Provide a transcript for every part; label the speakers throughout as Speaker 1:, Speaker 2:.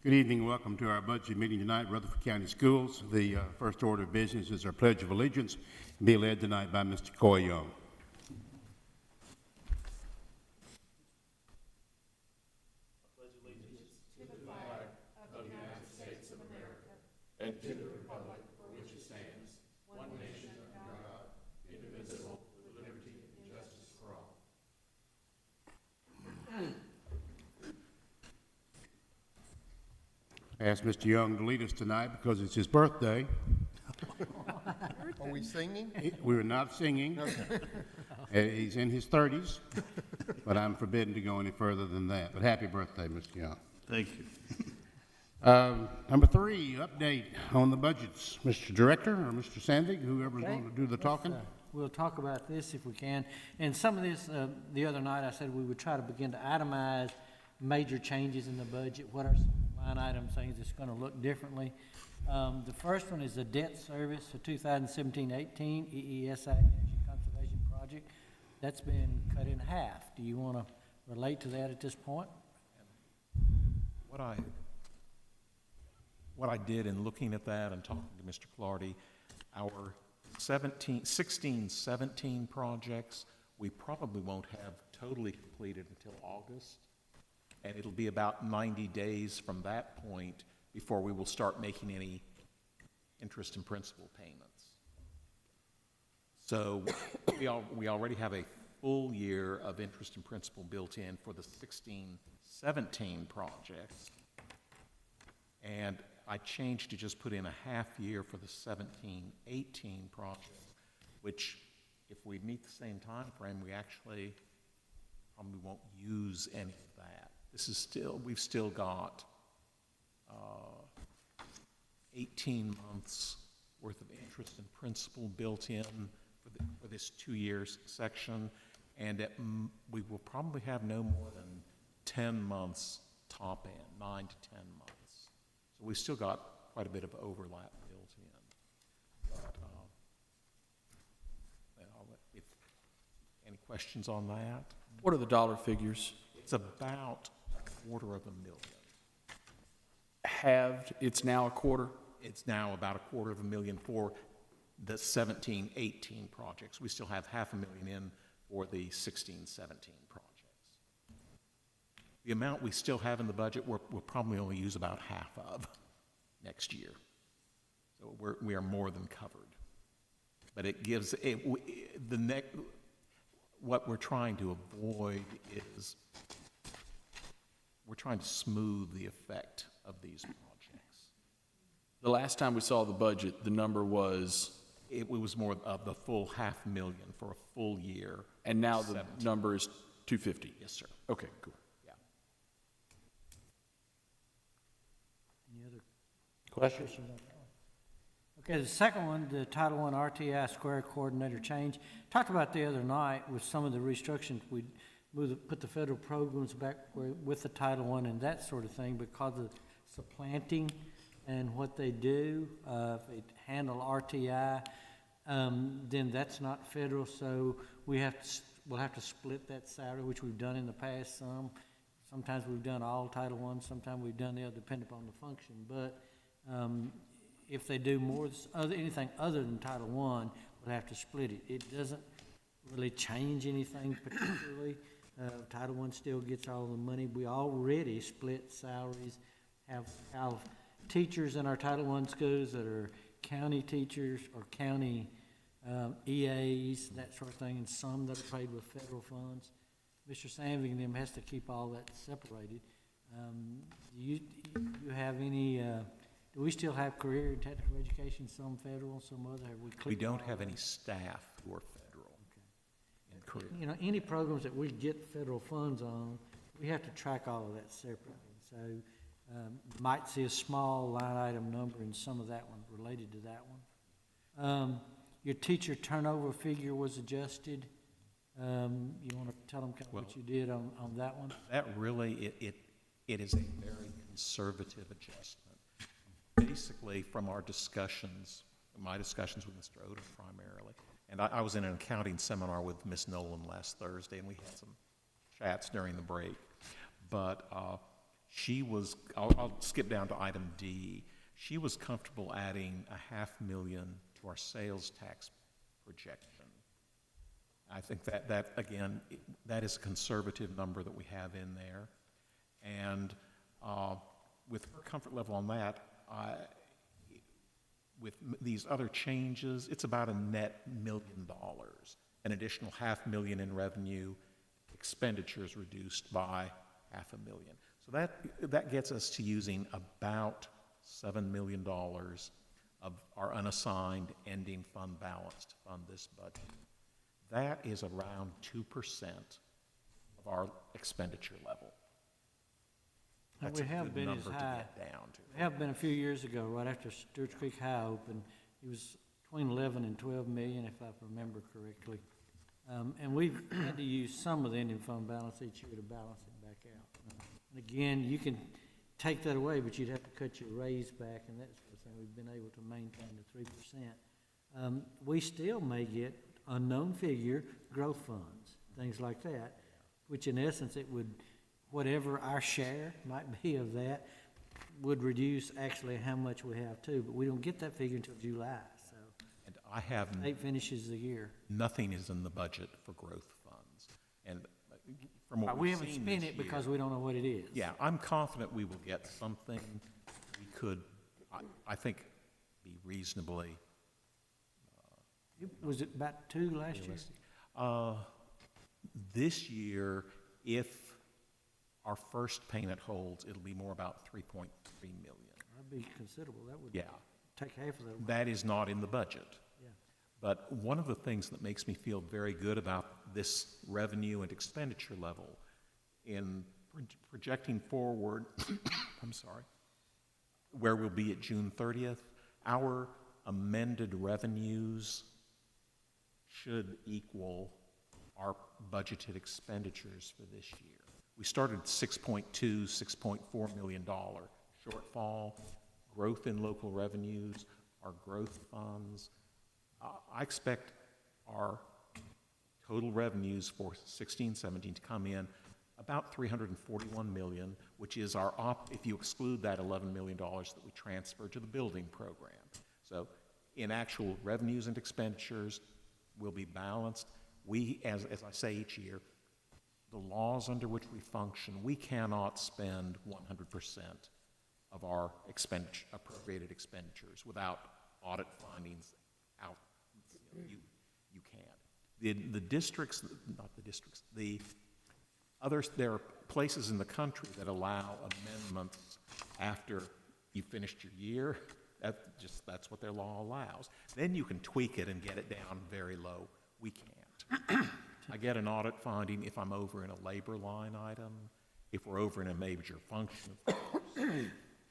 Speaker 1: Good evening and welcome to our budget meeting tonight, Rutherford County Schools. The first order of business is our Pledge of Allegiance, be led tonight by Mr. Coy Young. I asked Mr. Young to lead us tonight because it's his birthday.
Speaker 2: Are we singing?
Speaker 1: We were not singing. He's in his 30s, but I'm forbidden to go any further than that. But happy birthday, Mr. Young.
Speaker 3: Thank you.
Speaker 1: Number 3, update on the budgets. Mr. Director or Mr. Sandvik, whoever's going to do the talking.
Speaker 4: We'll talk about this if we can. And some of this, the other night I said we would try to begin to itemize major changes in the budget. What are some line item things that's going to look differently? The first one is the debt service for 2017-18 EESI Energy Conservation Project. That's been cut in half. Do you want to relate to that at this point?
Speaker 5: What I did in looking at that and talking to Mr. Clardy, our 16-17 projects, we probably won't have totally completed until August. And it'll be about 90 days from that point before we will start making any interest and principal payments. So we already have a full year of interest and principal built in for the 16-17 projects. And I changed to just put in a half year for the 17-18 project, which if we meet the same time frame, we actually probably won't use any of that. This is still, we've still got 18 months worth of interest and principal built in for this 2 years section, and we will probably have no more than 10 months top end, 9 to 10 months. So we've still got quite a bit of overlap built in. But, if any questions on that?
Speaker 6: What are the dollar figures?
Speaker 5: It's about $250,000.
Speaker 6: Halved, it's now a quarter?
Speaker 5: It's now about $250,000 for the 17-18 projects. We still have $500,000 in for the 16-17 projects. The amount we still have in the budget, we'll probably only use about half of next year. So we are more than covered. But it gives, what we're trying to avoid is, we're trying to smooth the effect of these projects.
Speaker 6: The last time we saw the budget, the number was,
Speaker 5: It was more of the full $500,000 for a full year.
Speaker 6: and now the number is 250.
Speaker 5: Yes, sir.
Speaker 6: Okay, cool.
Speaker 5: Yeah.
Speaker 4: Any other
Speaker 1: Questions?
Speaker 4: questions on that one? Okay, the second one, the Title I RTI Square Coordinator change. Talked about the other night with some of the restrictions. We put the federal programs back with the Title I and that sort of thing because of supplanting and what they do. If they handle RTI, then that's not federal, so we'll have to split that salary, which we've done in the past some. Sometimes we've done all Title I, sometimes we've done the other, depending upon the function. But if they do more, anything other than Title I, we'll have to split it. It doesn't really change anything particularly. Title I still gets all the money. We already split salaries, have teachers in our Title I schools that are county teachers or county EAs, that sort of thing, and some that are paid with federal funds. Mr. Sandvik and them has to keep all that separated. Do you have any, do we still have career and technical education, some federal, some other?
Speaker 5: We don't have any staff who are federal. In career.
Speaker 4: You know, any programs that we get federal funds on, we have to track all of that separately. So might see a small line item number in some of that one related to that one. Your teacher turnover figure was adjusted. You want to tell them kind of what you did on that one?
Speaker 5: That really, it is a very conservative adjustment. Basically, from our discussions, my discussions with Mr. Odom primarily, and I was in an accounting seminar with Ms. Nolan last Thursday, and we had some chats during the break. But I'll skip down to item D. She was comfortable adding $500,000 to our sales tax projection. I think that again, that is a conservative number that we have in there. And with her comfort level on that, these other changes, it's about a net $1 million, an additional $500,000 in revenue, expenditures reduced by $500,000. So that gets us to using about $7 million of our unassigned ending fund balance to fund this budget. That is around 2% of our expenditure level.
Speaker 4: Now,
Speaker 5: That's
Speaker 4: we
Speaker 5: a
Speaker 4: have
Speaker 5: good
Speaker 4: been
Speaker 5: number
Speaker 4: as
Speaker 5: to
Speaker 4: high.
Speaker 5: get down to.
Speaker 4: We have been a few years ago, right after Stewart's Creek High opened. It was between 11 and 12 million, if I remember correctly. And we've had to use some of the ending fund balance each year to balance it back out. And again, you can take that away, but you'd have to cut your raise back and that sort of thing. We've been able to maintain the 3%. We still may get unknown figure growth funds, things like that, which in essence it would, whatever our share might be of that, would reduce actually how much we have too. But we don't get that figure until July, so
Speaker 5: And I have
Speaker 4: state finishes the year.
Speaker 5: nothing is in the budget for growth funds. And from what
Speaker 4: We
Speaker 5: we've
Speaker 4: haven't
Speaker 5: seen
Speaker 4: spent
Speaker 5: this
Speaker 4: it because
Speaker 5: year-
Speaker 4: we don't know what it is.
Speaker 5: Yeah, I'm confident we will get something. We could, I think, be reasonably
Speaker 4: Was it about 2 last year?
Speaker 5: this year, if our first payment holds, it'll be more about 3.3 million.
Speaker 4: That'd be considerable. That would
Speaker 5: Yeah,
Speaker 4: take half of that.
Speaker 5: that is not in the budget.
Speaker 4: Yeah.
Speaker 5: But one of the things that makes me feel very good about this revenue and expenditure level in projecting forward, I'm sorry, where we'll be at June 30th, our amended revenues should equal our budgeted expenditures for this year. We started $6.4 million shortfall, growth in local revenues, our growth funds. I expect our total revenues for 16-17 to come in about $341 million, which is our if you exclude that $11 million that we transferred to the building program. So in actual revenues and expenditures, will be balanced. We, as I say each year, the laws under which we function, we cannot spend 100% of our appropriated expenditures without audit findings out. You can't. The districts, not the districts, the others, there are places in the country that allow amendments after you finished your year. That's what their law allows. Then you can tweak it and get it down very low. We can't. I get an audit finding if I'm over in a labor line item, if we're over in a major function, of course.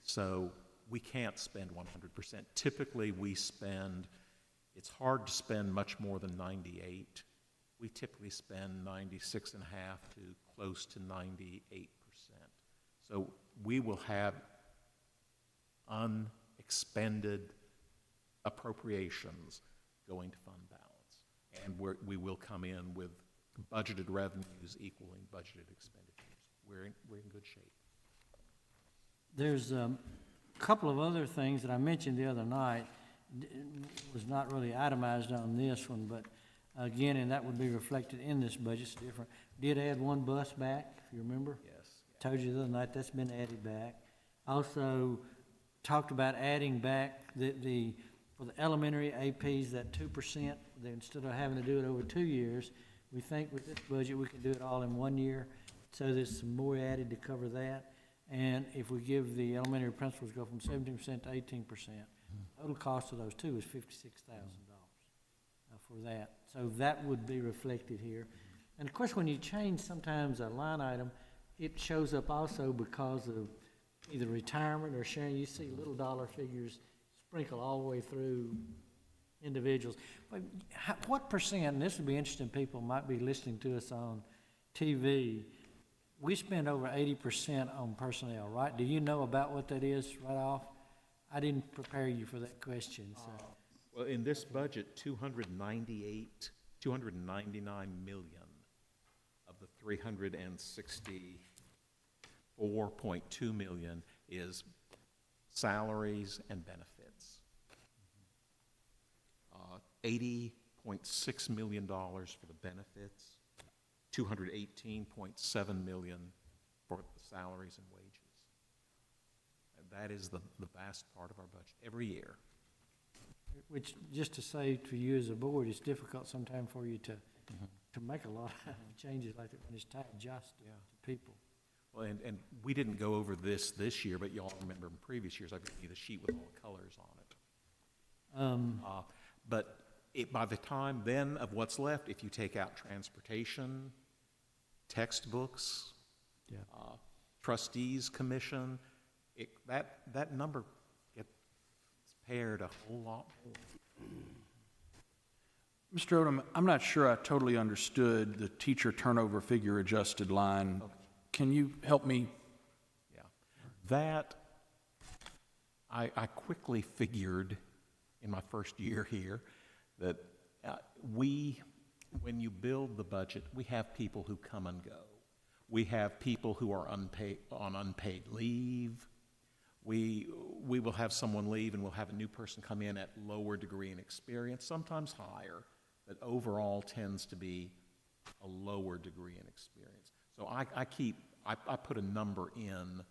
Speaker 5: So we can't spend 100%. Typically, it's hard to spend much more than 98. We typically spend 96.5 to close to 98%. So we will have unexpended appropriations going to fund balance. And we will come in with budgeted revenues equaling budgeted expenditures. We're in good shape.
Speaker 4: There's a couple of other things that I mentioned the other night, was not really itemized on this one, but again, and that would be reflected in this budget, it's different. Did add one bus back, if you remember?
Speaker 5: Yes.
Speaker 4: Told you the other night, that's been added back. Also, talked about adding back for the elementary APs, that 2%, that instead of having to do it over 2 years, we think with this budget, we can do it all in 1 year. So there's some more added to cover that. And if we give the elementary principals go from 17% to 18%, total cost of those two is $56,000 for that. So that would be reflected here. And of course, when you change sometimes a line item, it shows up also because of either retirement or sharing. You see little dollar figures sprinkle all the way through individuals. But what percent, and this would be interesting, people might be listening to us on TV, we spend over 80% on personnel, right? Do you know about what that is right off? I didn't prepare you for that question, so.
Speaker 5: Well, in this budget, 299 million of the 360 4.2 million is salaries and benefits. $80.6 million for the benefits, $218.7 million for the salaries and wages. And that is the vast part of our budget every year.
Speaker 4: Which, just to say to you as a board, it's difficult sometimes for you to make a lot of changes like that when it's tied just to people.
Speaker 5: Well, and we didn't go over this year, but y'all remember in previous years, I gave you the sheet with all the colors on it. But by the time then of what's left, if you take out transportation, textbooks, trustees commission, that number gets paired a whole lot more.
Speaker 6: Mr. Odom, I'm not sure I totally understood the teacher turnover figure adjusted line. Can you help me?
Speaker 5: Yeah, that, I quickly figured in my first year here that when you build the budget, we have people who come and go. We have people who are on unpaid leave. We will have someone leave and we'll have a new person come in at lower degree and experience, sometimes higher, but overall tends to be a lower degree and experience. So I put a number in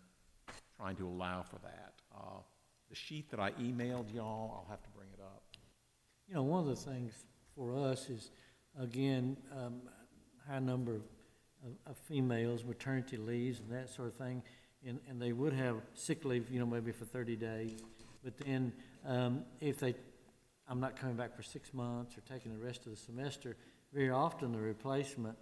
Speaker 5: trying to allow for that. The sheet that I emailed y'all, I'll have to bring it up.
Speaker 4: You know, one of the things for us is, again, high number of females, maternity leaves and that sort of thing, and they would have sick leave, you know, maybe for 30 days, but then if I'm not coming back for 6 months or taking the rest of the semester, very often the replacement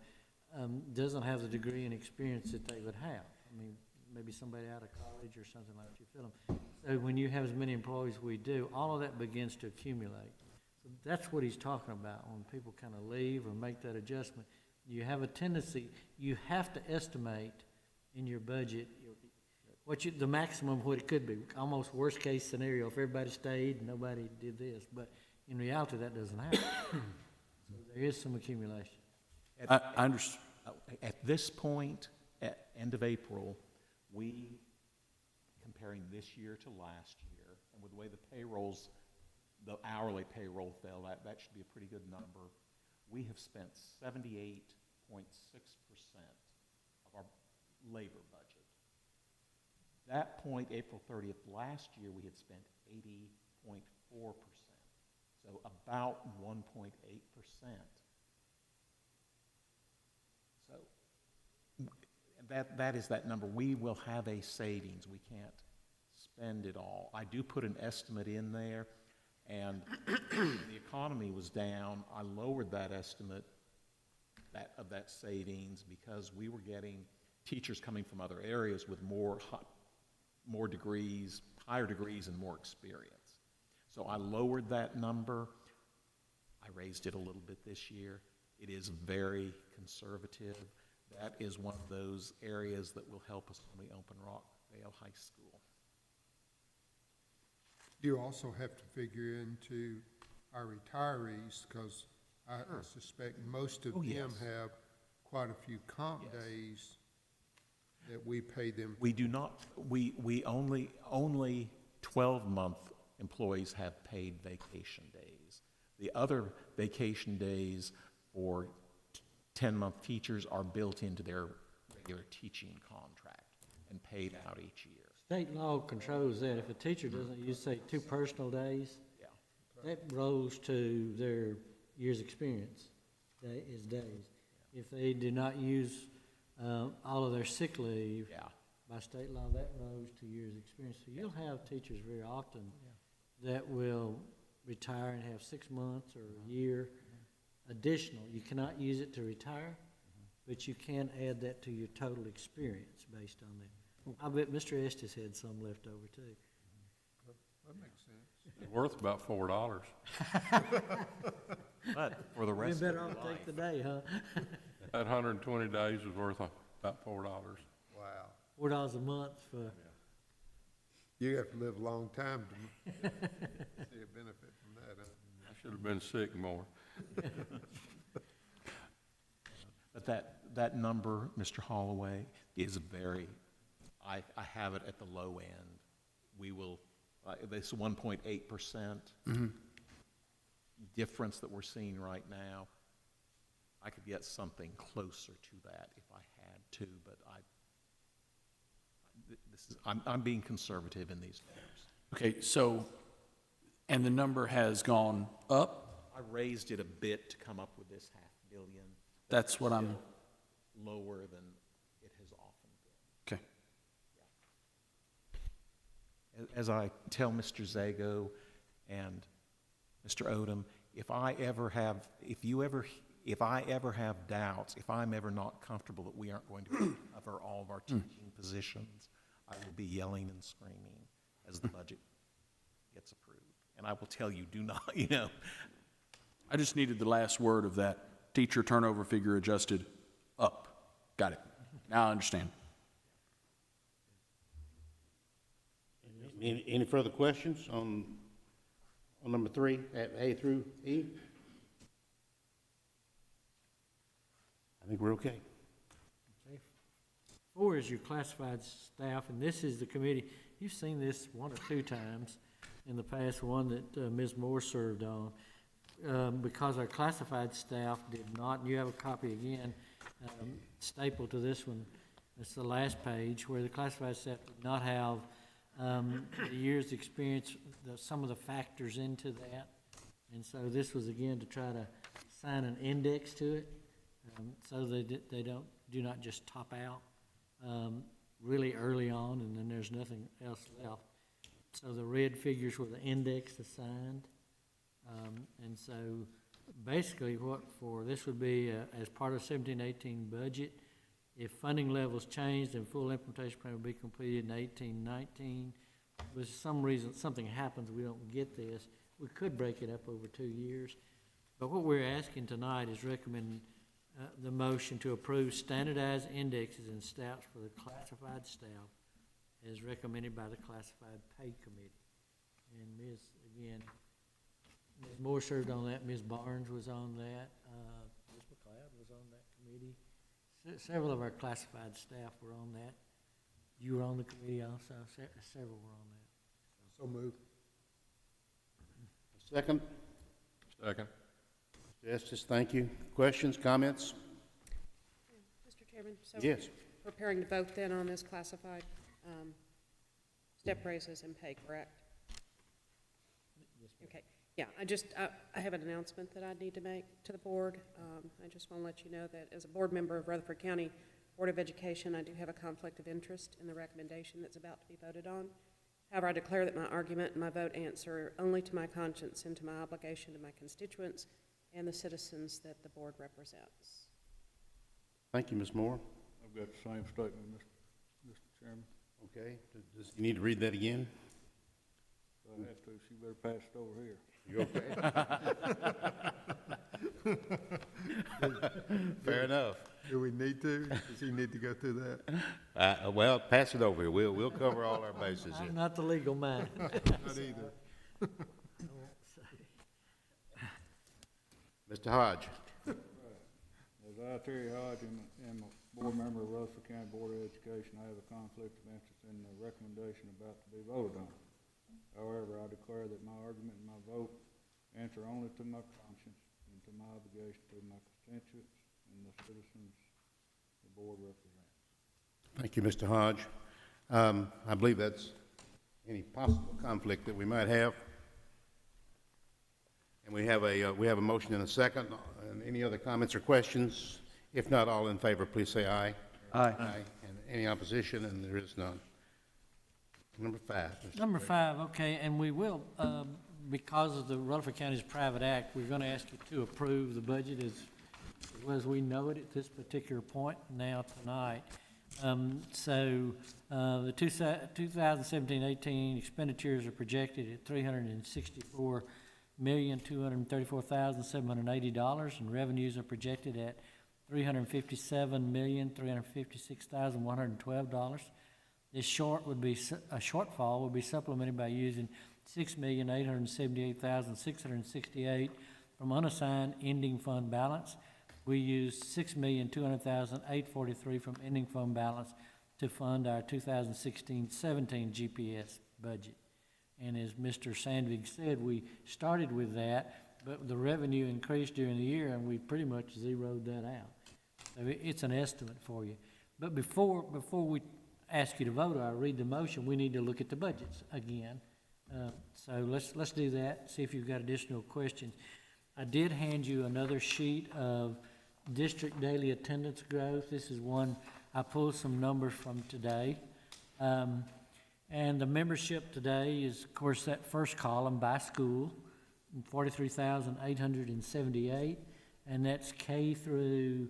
Speaker 4: doesn't have the degree and experience that they would have. I mean, maybe somebody out of college or something like that, you feel them. So when you have as many employees we do, all of that begins to accumulate. So that's what he's talking about, when people kind of leave or make that adjustment. You have a tendency, you have to estimate in your budget the maximum of what it could be, almost worst case scenario if everybody stayed and nobody did this, but in reality that doesn't happen. So there is some accumulation.
Speaker 6: I understand.
Speaker 5: At this point, at end of April, comparing this year to last year, and with the way the hourly payroll fell, that should be a pretty good number. We have spent 78.6% of our labor budget. That point, April 30th last year, we had spent 80.4%, so about 1.8%. So that is that number. We will have a savings. We can't spend it all. I do put an estimate in there, and the economy was down. I lowered that estimate of that savings because we were getting teachers coming from other areas with more degrees, higher degrees, and more experience. So I lowered that number. I raised it a little bit this year. It is very conservative. That is one of those areas that will help us when we open Rockvale High School.
Speaker 2: You also have to figure into our retirees, because I suspect most of them have quite a few comp days that we pay them.
Speaker 5: We do not, we only 12-month employees have paid vacation days. The other vacation days for 10-month teachers are built into their regular teaching contract and paid out each year.
Speaker 4: State law controls that. If a teacher doesn't use, say, 2 personal days, that rolls to their year's experience, days. If they do not use all of their sick leave, by state law, that rolls to year's experience. So you'll have teachers very often that will retire and have 6 months or a year additional. You cannot use it to retire, but you can add that to your total experience based on that. I bet Mr. Estes had some left over too.
Speaker 2: That makes sense.
Speaker 3: It's worth about $4.
Speaker 5: But for the
Speaker 4: You're
Speaker 5: rest of
Speaker 4: better
Speaker 5: their
Speaker 4: off
Speaker 5: life,
Speaker 4: take the day, huh?
Speaker 3: That 120 days is worth about $4.
Speaker 2: Wow.
Speaker 4: $4 a month for,
Speaker 2: You have to live a long time to see a benefit from that, huh?
Speaker 3: I should have been sick more.
Speaker 5: but that number, Mr. Holloway, is very I have it at the low end. We will, this 1.8% difference that we're seeing right now, I could get something closer to that if I had to, but I'm being conservative in these numbers.
Speaker 6: Okay, so, and the number has gone up?
Speaker 5: I raised it a bit to come up with this $500 million.
Speaker 6: That's what I'm,
Speaker 5: Lower than it has often been.
Speaker 6: okay.
Speaker 5: As I tell Mr. Zago and Mr. Odom, if I ever have doubts, if I'm ever not comfortable that we aren't going to cover all of our teaching positions, I will be yelling and screaming as the budget gets approved. And I will tell you, do not,
Speaker 6: I just needed the last word of that teacher turnover figure adjusted up. Got it. Now I understand.
Speaker 1: Any further questions on number 3, at A through E? I think we're okay.
Speaker 4: 4 is your classified staff, and this is the committee. You've seen this 1 or 2 times in the past, one that Ms. Moore served on. Because our classified staff did not, and you have a copy again, stapled to this one. It's the last page, where the classified staff did not have the year's experience, some of the factors into that. And so this was, again, to try to assign an index to it, so they do not just top out really early on, and then there's nothing else left. So the red figures were the index assigned. And so basically this would be as part of 17-18 budget. If funding levels changed, then full implementation plan will be completed in 18-19. If for some reason something happens, we don't get this, we could break it up over 2 years. But what we're asking tonight is recommend the motion to approve standardized indexes and stats for the classified staff as recommended by the Classified Pay Committee. And Ms. Moore served on that, Ms. Barnes was on that, Ms. McLeod was on that committee. Several of our classified staff were on that. You were on the committee also, several were on that.
Speaker 2: So moved.
Speaker 1: Second?
Speaker 3: Second.
Speaker 1: Mr. Estes, thank you. Questions, comments?
Speaker 7: Mr. Chairman, so
Speaker 1: Yes.
Speaker 7: preparing to vote then on this classified step raises and pay, correct? Okay, yeah, I have an announcement that I need to make to the board. I just want to let you know that as a board member of Rutherford County Board of Education, I do have a conflict of interest in the recommendation that's about to be voted on. However, I declare that my argument and my vote answer only to my conscience and to my obligation to my constituents and the citizens that the board represents.
Speaker 1: Thank you, Ms. Moore.
Speaker 8: I've got the same statement, Mr. Chairman.
Speaker 1: Okay. Does you need to read that again?
Speaker 8: If I have to, she better pass it over here.
Speaker 1: You okay? Fair enough.
Speaker 2: Do we need to? Does he need to go through that?
Speaker 1: Well, pass it over here. We'll cover all our bases here.
Speaker 4: I'm not the legal man.
Speaker 2: Not either.
Speaker 1: Mr. Hodge.
Speaker 8: As I, Terry Hodge, am a board member of Rutherford County Board of Education, I have a conflict of interest in the recommendation about to be voted on. However, I declare that my argument and my vote answer only to my conscience and to my obligation to my constituents and the citizens the board represents.
Speaker 1: Thank you, Mr. Hodge. I believe that's any possible conflict that we might have. And we have a motion and a second. And any other comments or questions? If not, all in favor, please say aye.
Speaker 6: Aye.
Speaker 1: Aye. And any opposition? And there is none. Number 5. Mr.
Speaker 4: Number 5, okay, and we will, because of the Rutherford County's Private Act, we're gonna ask you to approve the budget as well as we know it at this particular point now tonight. The 2017-18 expenditures are projected at $364,234,780, and revenues are projected at $357,356,112. This shortfall would be supplemented by using $6,878,668 from unassigned ending fund balance. We used $6,200,843 from ending fund balance to fund our 2016-17 GPS budget. And as Mr. Sandvig said, we started with that, but the revenue increased during the year, and we pretty much zeroed that out. So it's an estimate for you. But before we ask you to vote or I read the motion, we need to look at the budgets again. So let's do that, see if you've got additional questions. I did hand you another sheet of district daily attendance growth. This is one, I pulled some numbers from today. And the membership today is, of course, that first column by school, 43,878, and that's K through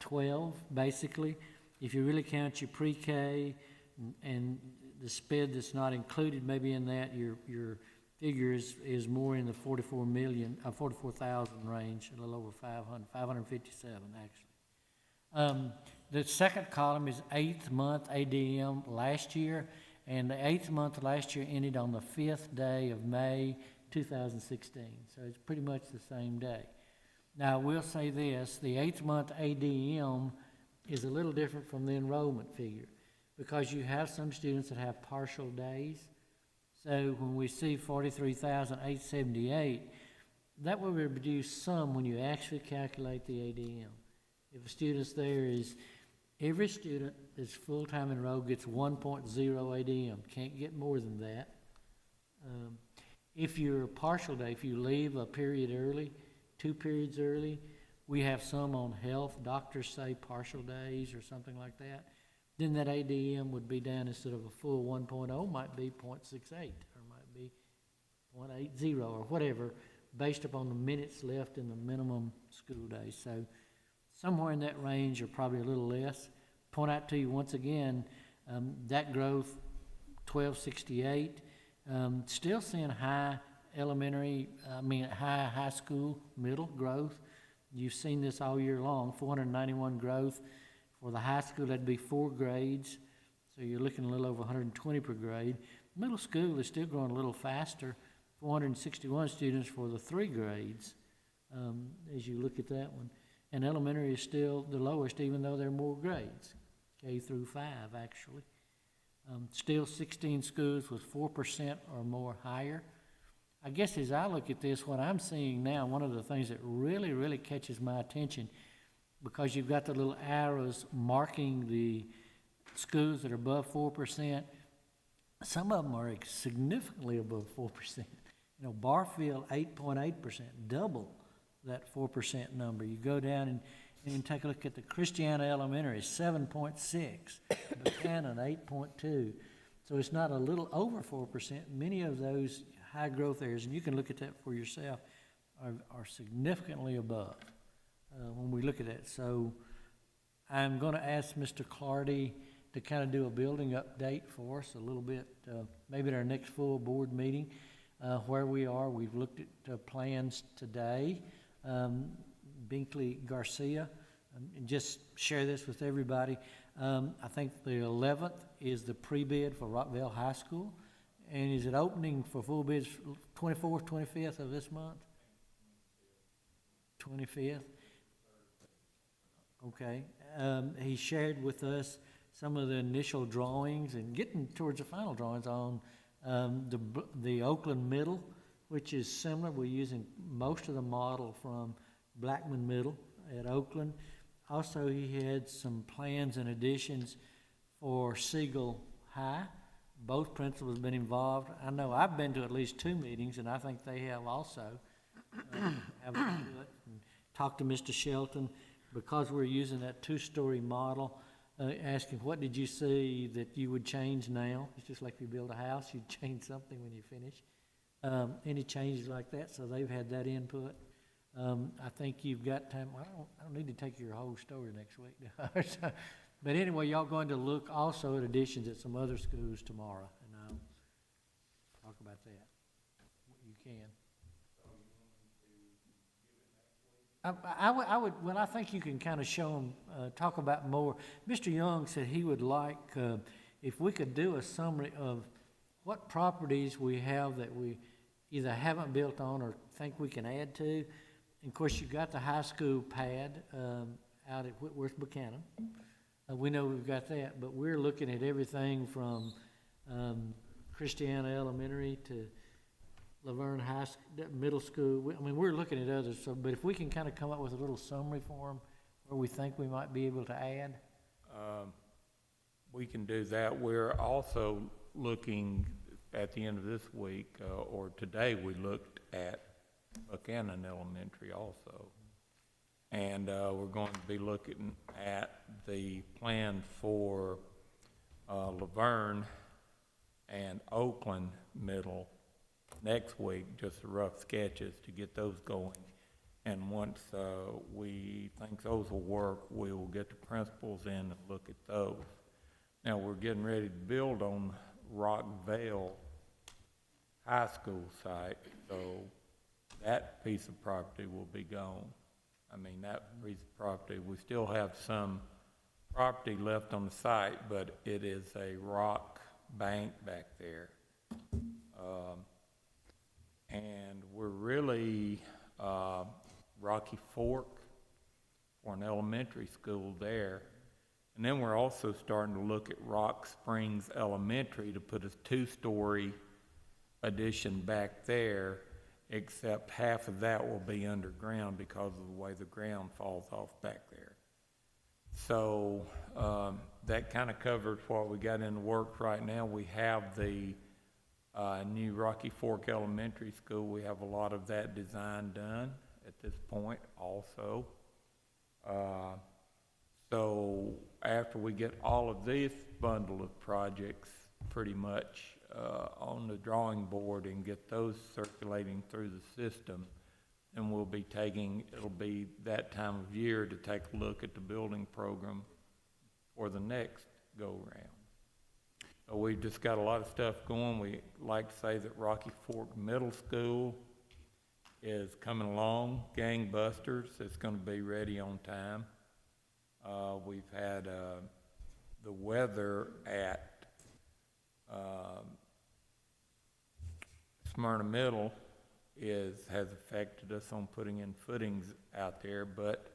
Speaker 4: 12, basically. If you really count your pre-K and the SPED that's not included, maybe in that, your figure is more in the 44,000 range, a little over 557 actually. The second column is 8th month ADM last year, and the 8th month last year ended on the 5th day of May 2016, so it's pretty much the same day. Now, we'll say this, the 8th month ADM is a little different from the enrollment figure because you have some students that have partial days. So when we see 43,878, that will reduce some when you actually calculate the ADM. If a student's there is, every student that's full-time enrolled gets 1.0 ADM, can't get more than that. If you're a partial day, if you leave a period early, 2 periods early, we have some on health, doctors say partial days or something like that, then that ADM would be down instead of a full 1.0, might be 0.68 or might be 0.80 or whatever, based upon the minutes left in the minimum school day. So somewhere in that range or probably a little less. Point out to you once again, that growth, 1268, still seeing high high school, middle growth. You've seen this all year long, 491 growth. For the high school, that'd be 4 grades, so you're looking a little over 120 per grade. Middle school is still growing a little faster, 461 students for the 3 grades, as you look at that one. And elementary is still the lowest, even though there are more grades, K through 5, actually. Still 16 schools with 4% or more higher. I guess as I look at this, what I'm seeing now, one of the things that really, really catches my attention, because you've got the little arrows marking the schools that are above 4%, some of them are significantly above 4%. You know, Barfield, 8.8%, double that 4% number. You go down and take a look at the Christiana Elementary, 7.6, Buchanan, 8.2. So it's not a little over 4%. Many of those high growth areas, and you can look at that for yourself, are significantly above when we look at that. So I'm going to ask Mr. Clardy to kind of do a building update for us a little bit, maybe at our next full board meeting, where we are. We've looked at plans today. Binkley Garcia, and just share this with everybody. I think the 11th is the pre-bid for Rockville High School. And is it opening for full bids 24th, 25th of this month? 25th? Okay. He shared with us some of the initial drawings and getting towards the final drawings on the Oakland Middle, which is similar. We're using most of the model from Blackman Middle at Oakland. Also, he had some plans and additions for Siegel High. Both principals have been involved. I know I've been to at least 2 meetings, and I think they have also. Talked to Mr. Shelton, because we're using that 2-story model, asking what did you see that you would change now? It's just like if you build a house, you'd change something when you finish. Any changes like that, so they've had that input. I think you've got time. Well, I don't need to take your whole story next week. But anyway, y'all going to look also at additions at some other schools tomorrow, and I'll talk about that. You can. I would, well, I think you can kind of show them, talk about more. Mr. Young said he would like, if we could do a summary of what properties we have that we either haven't built on or think we can add to. And of course, you've got the high school pad out at Whitworth Buchanan. We know we've got that, but we're looking at everything from Christiana Elementary to Laverne Middle School. I mean, we're looking at others, so, but if we can kind of come up with a little summary for them where we think we might be able to add.
Speaker 9: We can do that. We're also looking at the end of this week, or today, we looked at Buchanan Elementary also. And we're going to be looking at the plan for Laverne and Oakland Middle next week, just rough sketches to get those going. And once we think those will work, we will get the principals in and look at those. Now, we're getting ready to build on Rockvale High School site, so that piece of property will be gone. I mean, that piece of property, we still have some property left on the site, but it is a rock bank back there. And we're really, Rocky Fork for an elementary school there. And then we're also starting to look at Rock Springs Elementary to put a 2-story addition back there, except half of that will be underground because of the way the ground falls off back there. So that kind of covers what we got in the works right now. We have the new Rocky Fork Elementary School. We have a lot of that design done at this point also. So after we get all of this bundle of projects pretty much on the drawing board and get those circulating through the system, and we'll be it'll be that time of year to take a look at the building program for the next go-round. So we've just got a lot of stuff going. We like to say that Rocky Fork Middle School is coming along, gangbusters. It's going to be ready on time. We've had the weather at Smyrna Middle has affected us on putting in footings out there, but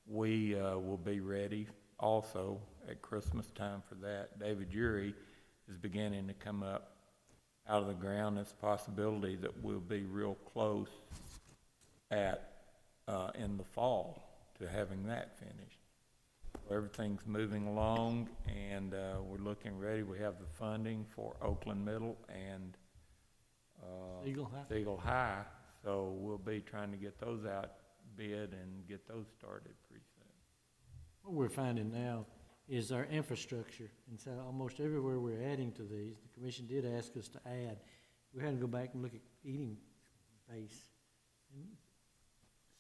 Speaker 9: we will be ready also at Christmas time for that. David Urey is beginning to come up out of the ground. It's a possibility that we'll be real close at in the fall to having that finished. Everything's moving along, and we're looking ready. We have the funding for Oakland Middle and Eagle High, so we'll be trying to get those out bid and get those started pretty soon.
Speaker 4: What we're finding now is our infrastructure, and so almost everywhere we're adding to these, the commission did ask us to add. We had to go back and look at eating space and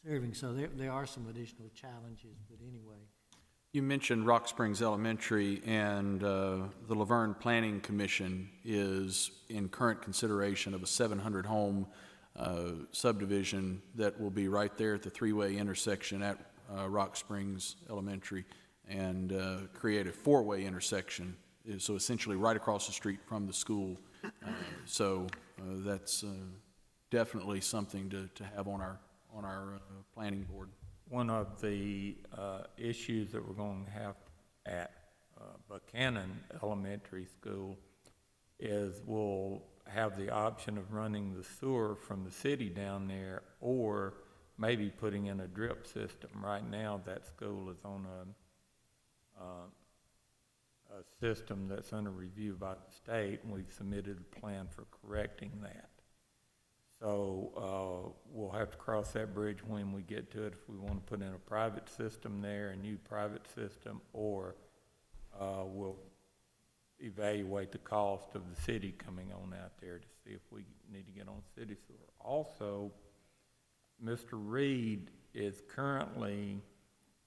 Speaker 4: serving, so there are some additional challenges, but anyway.
Speaker 6: You mentioned Rock Springs Elementary, and the Laverne Planning Commission is in current consideration of a 700-home subdivision that will be right there at the three-way intersection at Rock Springs Elementary, and create a four-way intersection, so essentially right across the street from the school. So that's definitely something to have on our planning board.
Speaker 9: One of the issues that we're going to have at Buchanan Elementary School is we'll have the option of running the sewer from the city down there, or maybe putting in a drip system. Right now, that school is on a system that's under review by the state, and we've submitted a plan for correcting that. So we'll have to cross that bridge when we get to it, if we want to put in a private system there, a new private system, or we'll evaluate the cost of the city coming on out there to see if we need to get on city sewer. Also, Mr. Reed is currently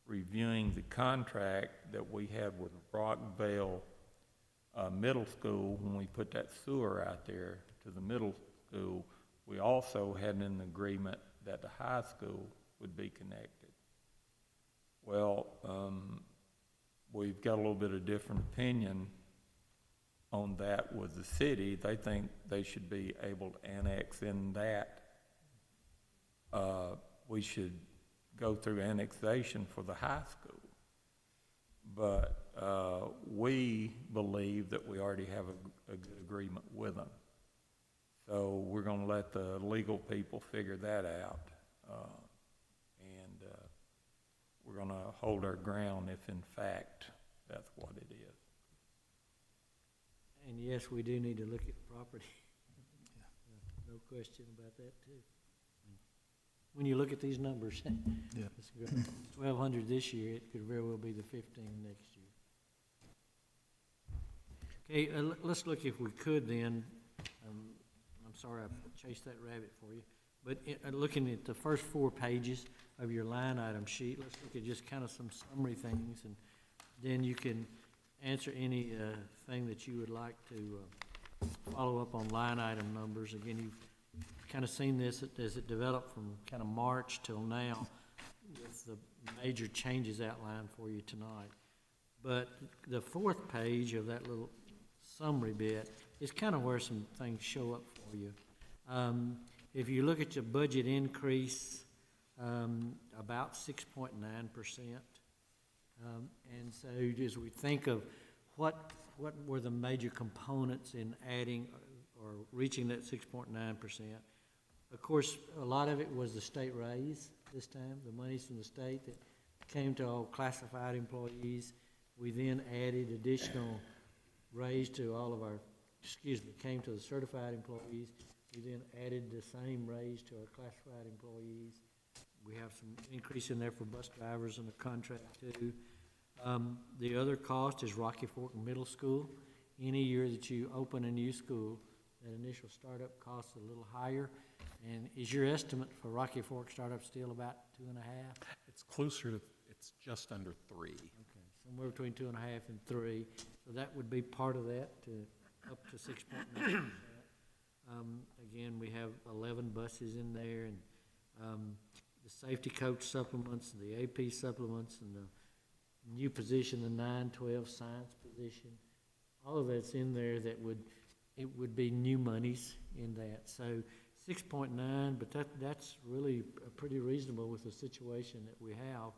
Speaker 9: reviewing the contract that we had with Rockvale Middle School when we put that sewer out there to the middle school. We also had an agreement that the high school would be connected. Well, we've got a little bit of different opinion on that with the city. They think they should be able to annex in that. We should go through annexation for the high school. but we believe that we already have a good agreement with them. So we're gonna let the legal people figure that out. And we're gonna hold our ground if in fact that's what it is.
Speaker 4: And yes, we do need to look at property. No question about that, too. When you look at these numbers,
Speaker 10: Yeah.
Speaker 4: it's good. 1,200 this year, it could very well be the 15 next year. Okay, let's look if we could then, I'm sorry I chased that rabbit for you, but looking at the first 4 pages of your line item sheet, let's look at just kind of some summary things, and then you can answer any thing that you would like to follow up on line item numbers. Again, you've kind of seen this as it developed from kind of March till now with the major changes outlined for you tonight. But the 4th page of that little summary bit is kind of where some things show up for you. If you look at your budget increase, about 6.9%. And so as we think of what were the major components in adding or reaching that 6.9%, of course, a lot of it was the state raise this time, the monies from the state that came to all classified employees. We then added additional raise to all of our, came to the certified employees. We then added the same raise to our classified employees. We have some increase in there for bus drivers and the contract too. The other cost is Rocky Fork Middle School. Any year that you open a new school, that initial startup cost is a little higher. And is your estimate for Rocky Fork startup still about 2.5?
Speaker 5: It's closer to, it's just under 3.
Speaker 4: Okay, somewhere between 2.5 and 3. So that would be part of that, to up to 6.9%. Again, we have 11 buses in there, and the safety coach supplements, the AP supplements, and the new position, the 9-12 science position. All of that's in there that it would be new monies in that. So 6.9, but that's really pretty reasonable with the situation that we have.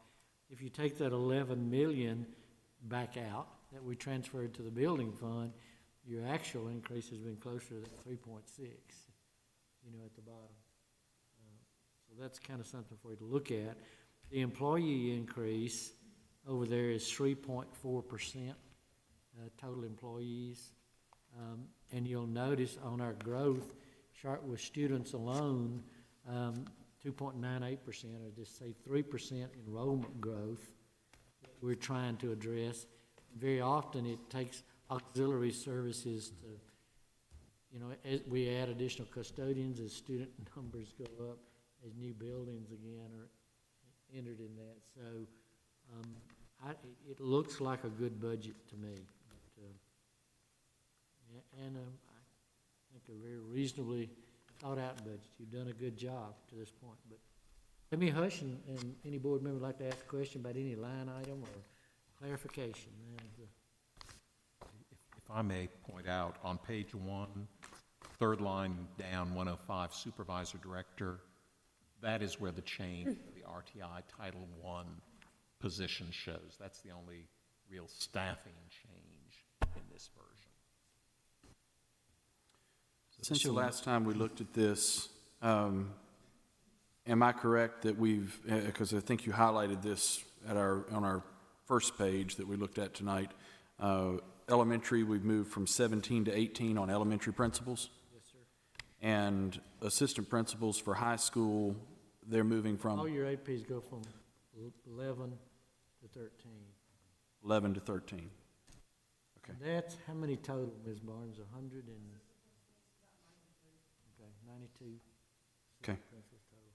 Speaker 4: If you take that 11 million back out that we transferred to the building fund, your actual increase has been closer to that 3.6, at the bottom. So that's kind of something for you to look at. The employee increase over there is 3.4%, total employees. And you'll notice on our growth chart with students alone, 2.98%, or just say 3% enrollment growth that we're trying to address. Very often it takes auxiliary services to, as we add additional custodians, as student numbers go up, as new buildings again are entered in that. So it looks like a good budget to me. But, and I think a very reasonably thought-out budget. You've done a good job to this point. But let me hush, and any board member would like to ask a question about any line item or clarification.
Speaker 5: If I may point out, on page 1, 3rd line down, 105, Supervisor Director, that is where the change of the RTI Title I position shows. That's the only real staffing change in this version.
Speaker 6: Since the last time we looked at this, am I correct that we've, because I think you highlighted this on our first page that we looked at tonight, elementary, we've moved from 17 to 18 on elementary principals?
Speaker 4: Yes, sir.
Speaker 6: And assistant principals for high school, they're moving from
Speaker 4: All your APs go from 11 to 13.
Speaker 6: 11 to 13. Okay.
Speaker 4: That's how many total, Ms. Barnes? 100 and? Okay, 92.
Speaker 6: Okay.
Speaker 4: Principals total.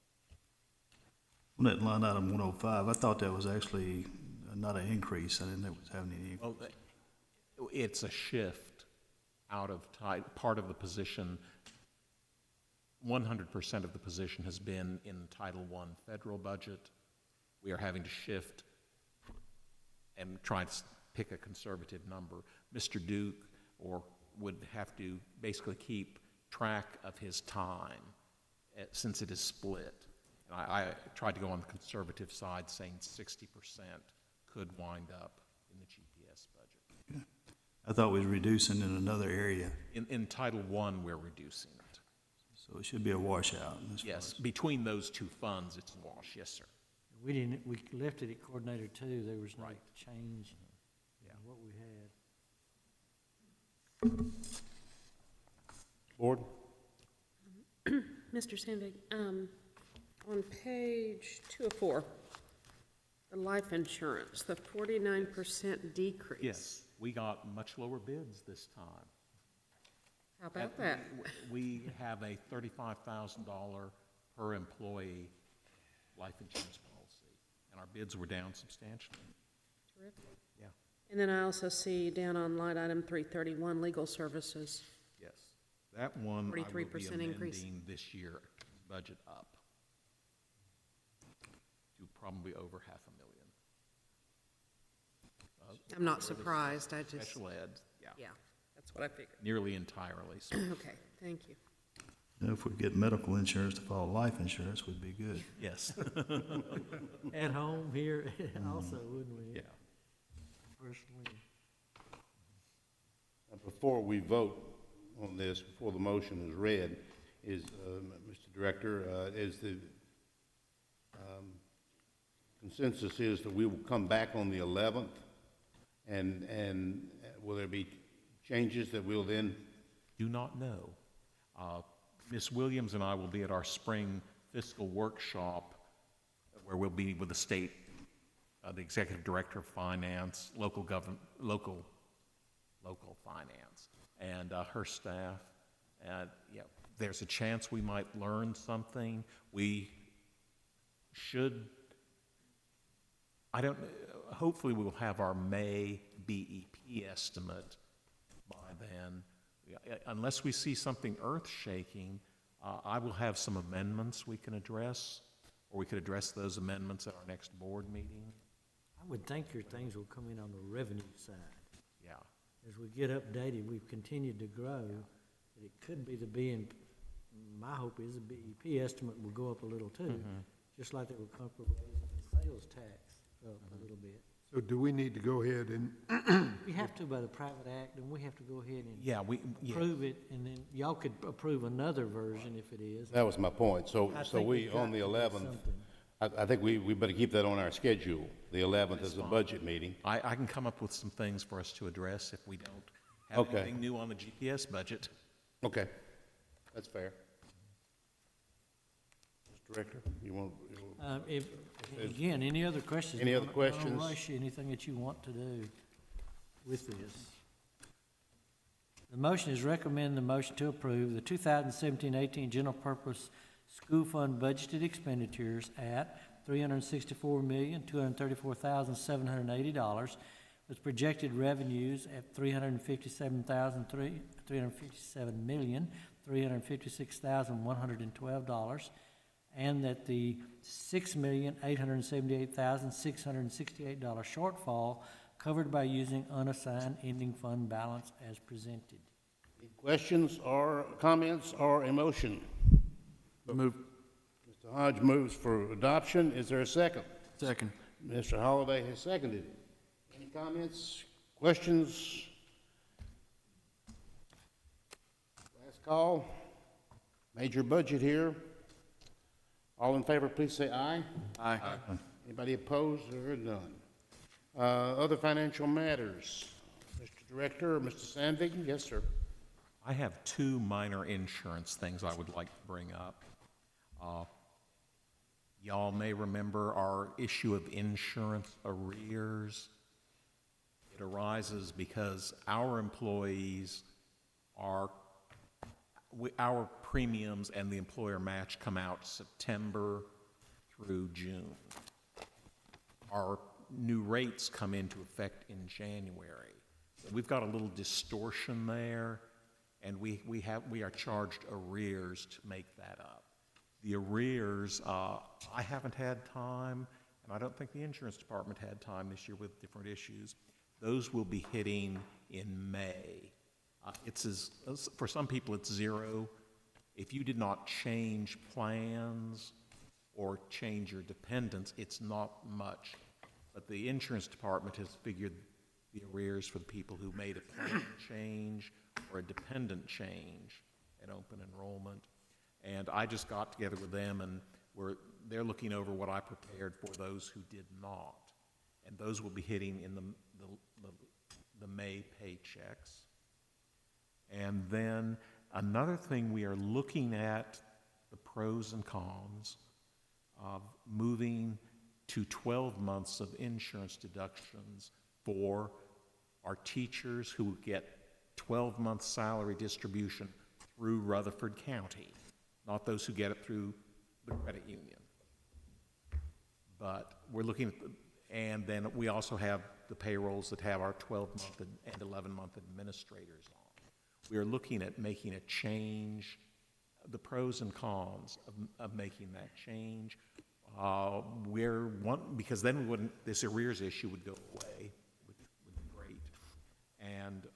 Speaker 10: On that line item 105, I thought that was actually not an increase. I didn't know it was having any.
Speaker 5: Well, it's a shift out of part of the position. 100% of the position has been in the Title I federal budget. We are having to shift and try to pick a conservative number. Mr. Duke would have to basically keep track of his time since it is split. And I tried to go on the conservative side, saying 60% could wind up in the GPS budget.
Speaker 10: I thought we was reducing in another area,
Speaker 5: In Title I, we're reducing it.
Speaker 10: so it should be a washout. as far
Speaker 5: Yes,
Speaker 10: as-
Speaker 5: between those two funds, it's a wash, yes, sir.
Speaker 4: We didn't, we left it at coordinator two, there was no
Speaker 5: Right.
Speaker 4: change
Speaker 5: Yeah.
Speaker 4: in what we had.
Speaker 1: Board?
Speaker 7: Mr. Sandvik, on page 204, the life insurance, the 49% decrease.
Speaker 5: Yes, we got much lower bids this time.
Speaker 7: How about that?
Speaker 5: We have a $35,000 per employee life insurance policy, and our bids were down substantially.
Speaker 7: Terrific.
Speaker 5: Yeah.
Speaker 7: And then I also see down on line item 331, legal services.
Speaker 5: Yes. That one I will be
Speaker 7: 43% increase.
Speaker 5: amending this year budget up to probably over $500,000.
Speaker 7: I'm not surprised, I just,
Speaker 5: Special ed, yeah,
Speaker 7: yeah, that's what I figured.
Speaker 5: nearly entirely. So,
Speaker 7: Okay, thank you.
Speaker 10: Now, if we get medical insurance to follow life insurance, we'd be good.
Speaker 5: yes,
Speaker 4: At home here also, wouldn't we?
Speaker 5: yeah.
Speaker 4: Personally.
Speaker 1: Before we vote on this, before the motion is read, is, Mr. Director, is the consensus is that we will come back on the 11th, and will there be changes that we'll then?
Speaker 5: Do not know. Ms. Williams and I will be at our spring fiscal workshop where we'll be with the state, the executive director of finance, local finance, and her staff. And yeah, there's a chance we might learn something. We should, hopefully we will have our May BEP estimate by then. Unless we see something earth-shaking, I will have some amendments we can address, or we could address those amendments at our next board meeting.
Speaker 4: I would think your things will come in on the revenue side.
Speaker 5: Yeah,
Speaker 4: As we get updated, we've continued to grow, but it could be my hope is the BEP estimate will go up a little too, just like they were comfortable raising the sales tax up a little bit.
Speaker 2: So do we need to go ahead and,
Speaker 4: We have to by the private act, and we have to go ahead and
Speaker 5: yeah,
Speaker 4: approve it, and then y'all could approve another version if it is.
Speaker 1: That was my point. So
Speaker 4: I
Speaker 1: so
Speaker 4: think
Speaker 1: we,
Speaker 4: we've got
Speaker 1: on the
Speaker 4: to do
Speaker 1: 11th,
Speaker 4: something.
Speaker 1: I think we better keep that on our schedule. The 11th is a budget meeting.
Speaker 5: I can come up with some things for us to address if we don't have
Speaker 1: Okay.
Speaker 5: anything new on the GPS budget.
Speaker 1: Okay, that's fair. Mr. Director, you want?
Speaker 4: Again, any other questions?
Speaker 1: Any other
Speaker 4: Don't
Speaker 1: questions?
Speaker 4: rush you, anything that you want to do with this. The motion is recommend the motion to approve the 2017-18 general purpose school fund budgeted expenditures at $364,234,780, with projected revenues at $357,112, and that the $6,878,668 shortfall covered by using unassigned ending fund balance as presented.
Speaker 1: Any questions or comments or a motion?
Speaker 6: Move.
Speaker 1: Mr. Hodge moves for adoption. Is there a second?
Speaker 6: Second.
Speaker 1: Mr. Holliday has seconded. Any comments, questions? Last call. Major budget here. All in favor, please say aye.
Speaker 6: Aye.
Speaker 1: Anybody opposed? There are none. Other financial matters. Mr. Director, or Mr. Sandvik? Yes, sir.
Speaker 5: I have two minor insurance things I would like to bring up. Y'all may remember our issue of insurance arrears. It arises because our employees our premiums and the employer match come out September through June. Our new rates come into effect in January. So we've got a little distortion there, and we are charged arrears to make that up. The arrears, I haven't had time, and I don't think the insurance department had time this year with different issues. Those will be hitting in May. For some people, it's zero. If you did not change plans or change your dependents, it's not much. But the insurance department has figured the arrears for the people who made a plan change or a dependent change at open enrollment. And I just got together with them, and they're looking over what I prepared for those who did not. And those will be hitting in the May paychecks. And then another thing, we are looking at the pros and cons of moving to 12 months of insurance deductions for our teachers who get 12-month salary distribution through Rutherford County, not those who get it through the credit union. But we're looking at and then we also have the payrolls that have our 12-month and 11-month administrators on. We are looking at making a change, the pros and cons of making that change. Because then this arrears issue would go away, which would be great. And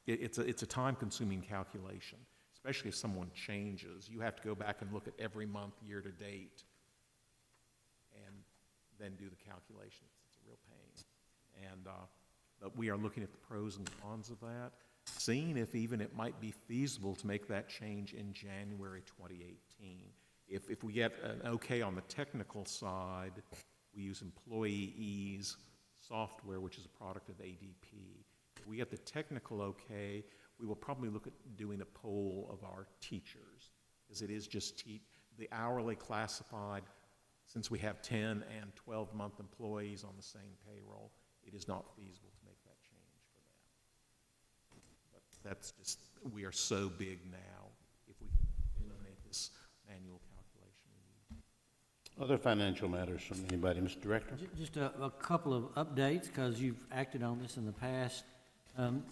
Speaker 5: it's a time-consuming calculation, especially if someone changes. You have to go back and look at every month, year to date, and then do the calculations. It's a real pain. And but we are looking at the pros and cons of that, seeing if even it might be feasible to make that change in January 2018. If we get an okay on the technical side, we use Employee Ease software, which is a product of ADP. If we get the technical okay, we will probably look at doing a poll of our teachers, because it is just the hourly classified. Since we have 10 and 12-month employees on the same payroll, it is not feasible to make that change for that. But that's just, we are so big now, if we can eliminate this manual calculation.
Speaker 1: Other financial matters from anybody, Mr. Director?
Speaker 4: Just a couple of updates, because you've acted on this in the past.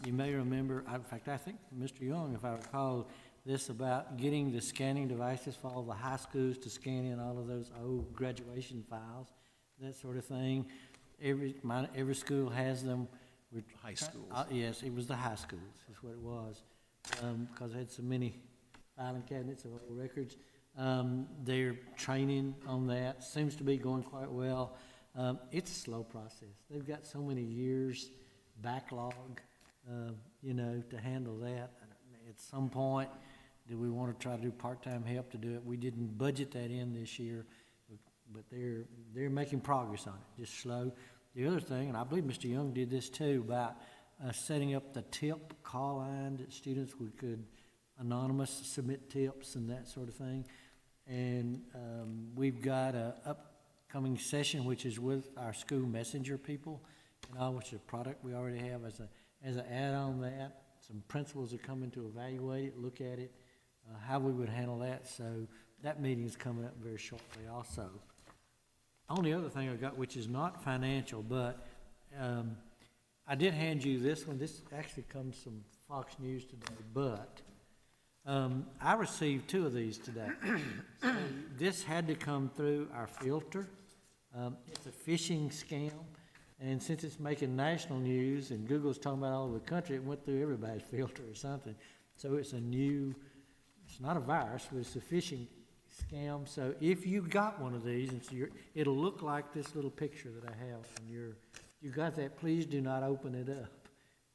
Speaker 4: You may remember, in fact, I think Mr. Young, if I recall, this about getting the scanning devices for all the high schools to scan in all of those old graduation files, that sort of thing. Every school has them.
Speaker 5: High schools.
Speaker 4: Yes, it was the high schools, is what it was, because they had so many filing cabinets of old records. They're training on that. Seems to be going quite well. It's a slow process. They've got so many years backlog, to handle that. At some point, do we want to try to do part-time help to do it? We didn't budget that in this year, but they're making progress on it, just slow. The other thing, and I believe Mr. Young did this too, about setting up the tip call line that students could anonymous submit tips and that sort of thing. And we've got a upcoming session, which is with our school messenger people, which is a product we already have as an add-on that. Some principals are coming to evaluate it, look at it, how we would handle that. So that meeting is coming up very shortly also. Only other thing I got, which is not financial, but I did hand you this one. This actually comes from Fox News today, but I received 2 of these today. So this had to come through our filter. It's a phishing scam. And since it's making national news and Google's talking about all over the country, it went through everybody's filter or something. So it's not a virus, but it's a phishing scam. So if you got one of these, and so it'll look like this little picture that I have. And you got that, please do not open it up.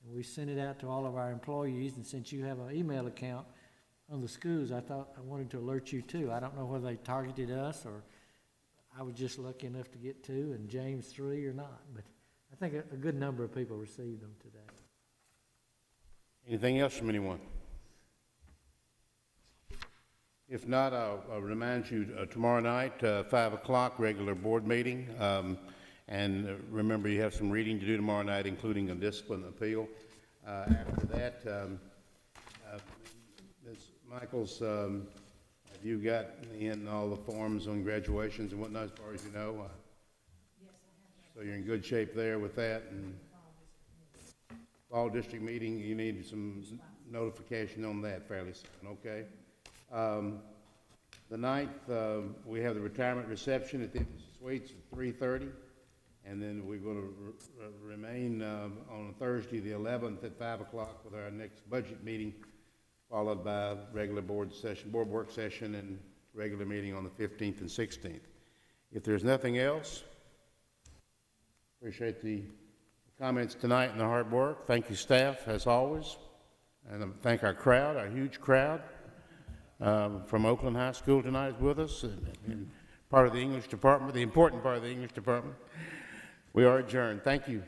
Speaker 4: And we sent it out to all of our employees, and since you have an email account on the schools, I thought I wanted to alert you too. I don't know whether they targeted us or I was just lucky enough to get 2 and James 3 or not, but I think a good number of people received them today.
Speaker 1: Anything else from anyone? If not, I'll remind you tomorrow night, 5 o'clock, regular board meeting. And remember, you have some reading to do tomorrow night, including a discipline appeal. After that, Ms. Michaels, have you got in all the forms on graduations and whatnot, as far as you know? Yes, I have. So you're in good shape there with that. And fall district meeting, you need some notification on that fairly soon, okay? The 9th, we have the retirement reception at the Suites at 3:30, and then we're going to remain on Thursday, the 11th, at 5 o'clock with our next budget meeting, followed by regular board work session, and regular meeting on the 15th and 16th. If there's nothing else, appreciate the comments tonight and the hard work. Thank you, staff, as always. And thank our crowd, our huge crowd from Oakland High School tonight is with us, and part of the English department, the important part of the English department. We are adjourned. Thank you.